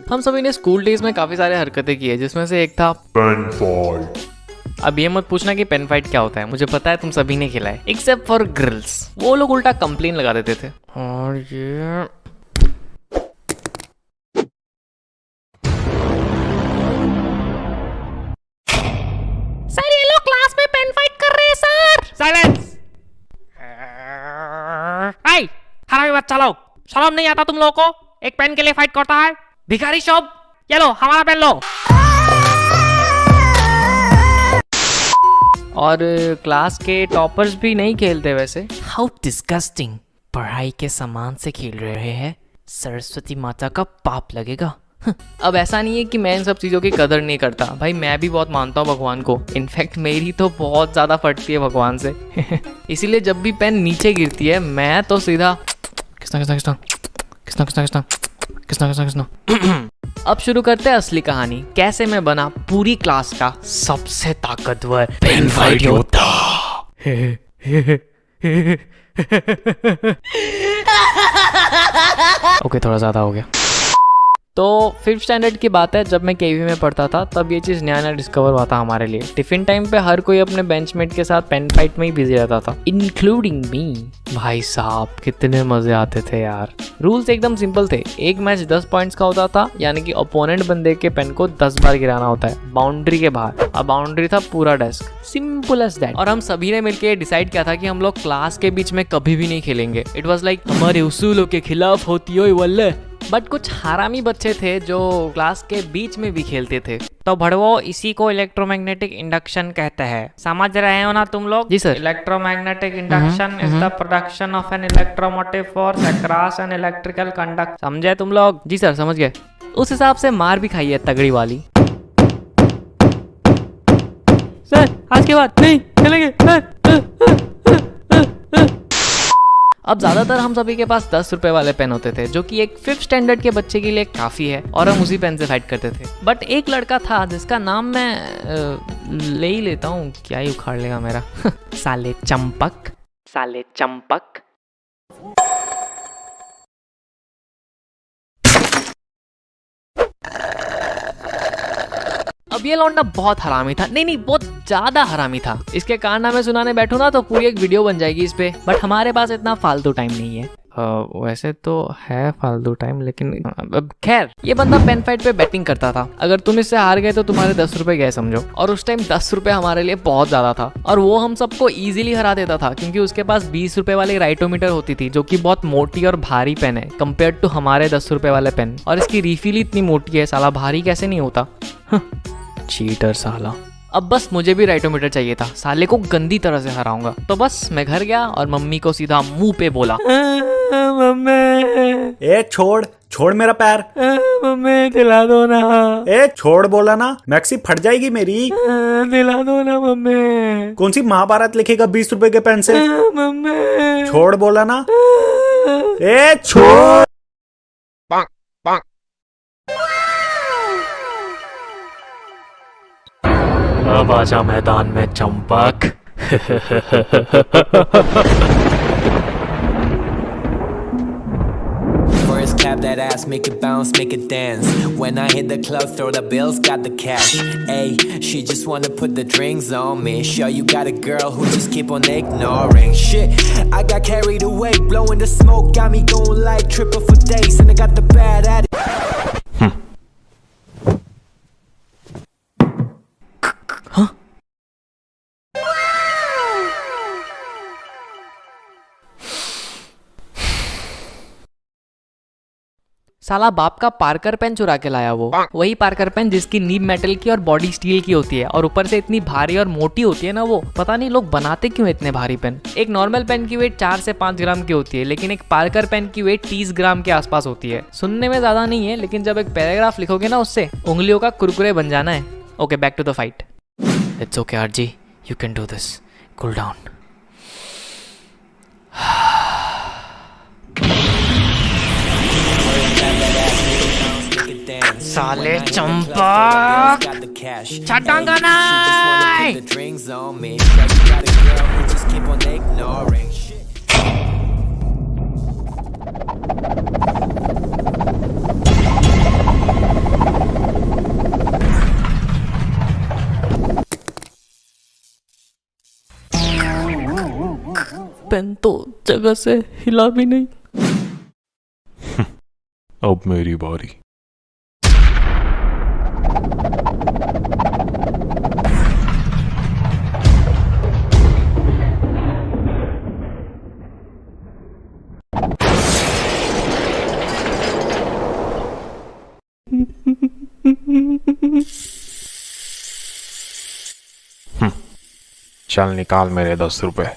हम सभी ने स्कूल डेज में काफी सारे हरकतें की है, जिसमें से एक था पेन फाइट। अब ये मत पूछना कि पेन फाइट क्या होता है, मुझे पता है तुम सभी ने खेला है एक्सेप्ट फॉर गर्ल्स। वो लोग उल्टा कंप्लेन लगा देते थे। और ये सर ये लोग क्लास में पेन फाइट कर रहे हैं सर। साइलेंस। आई हरामी बच्चा लोग, शर्म नहीं आता तुम लोगों को? एक पेन के लिए फाइट करता है भिखारी शॉप। ये लो हमारा पेन लो। और क्लास के टॉपर्स भी नहीं खेलते वैसे। हाउ डिस्गस्टिंग, पढ़ाई के सामान से खेल रहे हैं, सरस्वती माता का पाप लगेगा। अब ऐसा नहीं है कि मैं इन सब चीज़ों की कदर नहीं करता, भाई मैं भी बहुत मानता हूँ भगवान को। इनफैक्ट मेरी तो बहुत ज़्यादा फटती है भगवान से। इसीलिए जब भी पेन नीचे गिरती है मैं तो सीधा किसना किसना किसना किसना किसना किसना किसना किसना किसना। अब शुरू करते हैं असली कहानी, कैसे मैं बना पूरी क्लास का सबसे ताकतवर पेन फाइट योद्धा। ओके थोड़ा ज़्यादा हो गया। तो 5th स्टैंडर्ड की बात है, जब मैं केवी में पढ़ता था तब ये चीज़ नया नया डिस्कवर हुआ था हमारे लिए। टिफिन टाइम पे हर कोई अपने बेंचमेट के साथ पेन फाइट में ही बिजी रहता था, इंक्लूडिंग मी। भाई साहब कितने मजे आते थे यार। रूल्स एकदम सिंपल थे, एक मैच 10 पॉइंट्स का होता था, यानी कि ओपोनेंट बंदे के पेन को 10 बार गिराना होता है बाउंड्री के बाहर। अब बाउंड्री था पूरा डेस्क, सिंपल एज दैट। और हम सभी ने मिलकर डिसाइड किया था कि हम लोग क्लास के बीच में कभी भी नहीं खेलेंगे। इट वॉज लाइक हमारे उसूलों के खिलाफ होती हो वल्ले। बट कुछ हरामी बच्चे थे जो क्लास के बीच में भी खेलते थे। तो भड़वो, इसी को इलेक्ट्रोमैग्नेटिक इंडक्शन कहते हैं, समझ रहे हो ना तुम लोग? जी sir. Electromagnetic induction is the production of an electromotive force across an electrical conductor. समझे तुम लोग? जी सर समझ गए। उस हिसाब से मार भी खाई है तगड़ी वाली। सर आज के बाद नहीं खेलेंगे सर। अब ज्यादातर हम सभी के पास 10 रुपए वाले पेन होते थे, जो कि एक 5th स्टैंडर्ड के बच्चे के लिए काफी है, और हम उसी पेन से फाइट करते थे। बट एक लड़का था जिसका नाम मैं ले ही लेता हूँ, क्या ही उखाड़ लेगा मेरा। साले चंपक, साले चंपक। अब ये लौंडा बहुत हरामी था, नहीं बहुत ज्यादा हरामी था। इसके कारनामे सुनाने बैठो ना तो पूरी एक वीडियो बन जाएगी इस पे, बट हमारे पास इतना फालतू टाइम नहीं है। वैसे तो है फालतू टाइम, लेकिन खैर ये बंदा पेन फाइट पे बैटिंग करता था। अगर तुम इससे हार गए तो तुम्हारे 10 रुपए गए समझो। और उस टाइम 10 रुपए हमारे लिए बहुत ज्यादा था, और वो हम सबको इजीली हरा देता था, क्योंकि उसके पास 20 रुपए वाली राइटोमीटर होती थी, जो कि बहुत मोटी और भारी पेन है कंपेयर टू हमारे 10 रुपए वाले पेन। और इसकी रिफिल इतनी मोटी है, साला भारी कैसे नहीं होता। चीटर साला। अब बस मुझे भी राइटोमीटर चाहिए था, साले को गंदी तरह से हराऊंगा। तो बस मैं घर गया और मम्मी को सीधा मुंह पे बोला, मम्मी ए छोड़ मेरा पैर। मम्मी दिला दो ना। ए छोड़ बोला ना, मैक्सी फट जाएगी मेरी। दिला दो ना मम्मी। कौन सी महाभारत लिखेगा 20 रुपए के पेन से? मम्मी छोड़ बोला ना। ए छोड़। अब आजा मैदान में Champak. First clap that ass, make it bounce, make it dance. When I hit the club, throw the bills, got the cash. Ayy, she just wanna put the drinks on me. Sure you got a girl who just keep on ignoring. Shit, I got carried away, blowing the smoke, got me going like triple for days, and I got the bad attitude. साला बाप का Parker pen चुरा के लाया वो, वही Parker pen जिसकी नीब metal की और बॉडी स्टील की होती है, और ऊपर से इतनी भारी और मोटी होती है ना वो। पता नहीं लोग बनाते क्यों इतने भारी पेन। एक नॉर्मल पेन की वेट 4 से 5 ग्राम की होती है, लेकिन एक पार्कर पेन की वेट 30 ग्राम के आसपास होती है। सुनने में ज्यादा नहीं है, लेकिन जब एक पैराग्राफ लिखोगे ना उससे उंगलियों का कुरकुरे बन जाना है। Okay back to the fight. It's okay RG, you can do this, cool down. साले चंपक छटांगा नहीं। पेन तो जगह से हिला भी नहीं। अब मेरी बारी। चल निकाल मेरे 10 रुपए।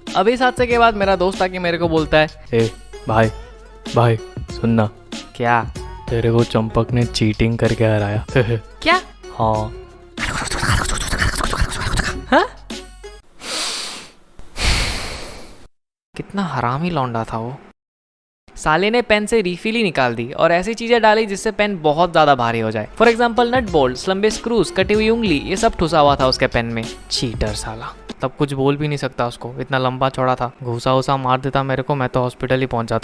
अब इस हादसे के बाद मेरा दोस्त आके मेरे को बोलता है, ए भाई भाई सुनना। क्या? तेरे को चंपक ने चीटिंग करके हराया। क्या? हाँ। हाँ? कितना हरामी लौंडा था वो। साले ने पेन से रिफिल ही निकाल दी और ऐसी चीजें डाली जिससे पेन बहुत ज्यादा भारी हो जाए। फॉर एग्जाम्पल नट बोल्ट, लंबे स्क्रूज, कटी हुई उंगली, ये सब ठुसा हुआ था उसके पेन में। चीटर साला। तब कुछ बोल भी नहीं सकता उसको, इतना लंबा चौड़ा था। घूसा उसा मार देता मेरे को, मैं तो हॉस्पिटल ही पहुंच जाता।